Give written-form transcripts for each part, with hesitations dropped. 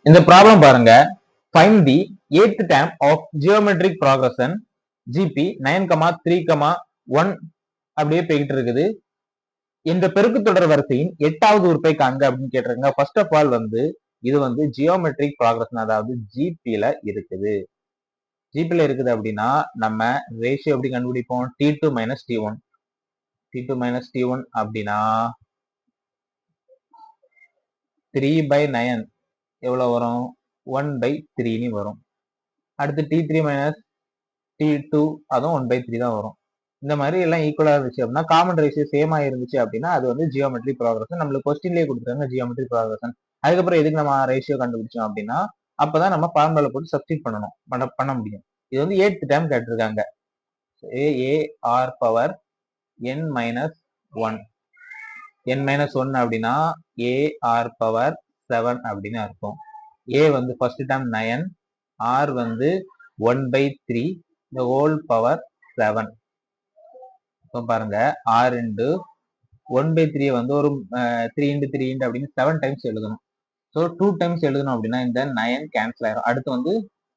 இந்த ப்ராப்ளம் பாருங்க. Find the 8th term of geometric progression GP 9,3,1 அப்படியே போய்கிட்டு இருக்குது. இந்த பெருக்குத்தொடர் வரிசையின் 8வது உறுப்பை காண்க அப்படின்னு கேட்டிருக்காங்க. ஃபர்ஸ்ட் ஆஃப் ஆல் இது ஜியோமெட்ரிக் ப்ராக்ரஷன், அதாவது ஜிபில இருக்குது. ஜிபில இருக்குது அப்படின்னா நம்ம ரேஷியோ எப்படி கண்டுபிடிப்போம்? T2 minus T1. T2 minus T1 அப்படின்னா 3/9 எவ்வளவு வரும்? 1/3 வரும். அடுத்து T3 மைனஸ் T2 அதுவும் 1/3 தான் வரும். இந்த மாதிரி எல்லாம் ஈக்குவலா இருந்துச்சு அப்படின்னா, காமன் ரேஷியோ சேமா இருந்துச்சு அப்படின்னா அது ஜியோமெட்ரி ப்ராக்ரஷன். நம்மளுக்கு கொஸ்டின்லேயே கொடுத்துருக்காங்க ஜியோமெட்ரி ப்ராக்ரஷன். அதுக்கப்புறம் எதுக்கு நம்ம ரேஷியோ கண்டுபிடிச்சோம் அப்படின்னா, அப்பதான் நம்ம ஃபார்முலா போட்டு சப்ஸ்டிட் பண்ண முடியும். இது 8th டைம் கேட்டிருக்காங்க. AR power n minus 1. n minus 1 அப்படின்னா AR பவர் 7 அப்படின்னு அர்த்தம். A first time 9, R 1/3, the whole power 7. இப்போ பாருங்க, R into 1/3 ஒரு 3 into 3 into அப்படின்னு 7 டைம்ஸ் எழுதணும். ஸோ 2 டைம்ஸ் எழுதணும் அப்படின்னா இந்த 9 கேன்சல் ஆயிரும். அடுத்து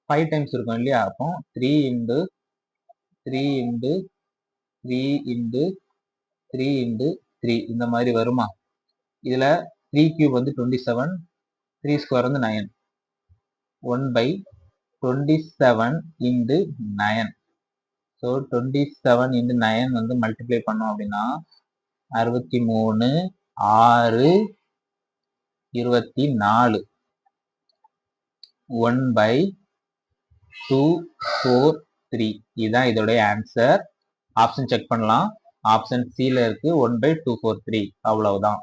5 டைம்ஸ் இருக்கும் இல்லையா? அப்போ 3 into 3 into 3 into 3 into 3 இந்த மாதிரி வருமா? இதுல 3 cube 27, 3 square 9. 1/27 into 9. So 27 into 9 multiply பண்ணோம் அப்படின்னா 63, 6, 24. 1/243. இதுதான் இதோடைய ஆன்சர். ஆப்ஷன் செக் பண்ணலாம். ஆப்ஷன் சில இருக்கு 1/243. அவ்வளவுதான்.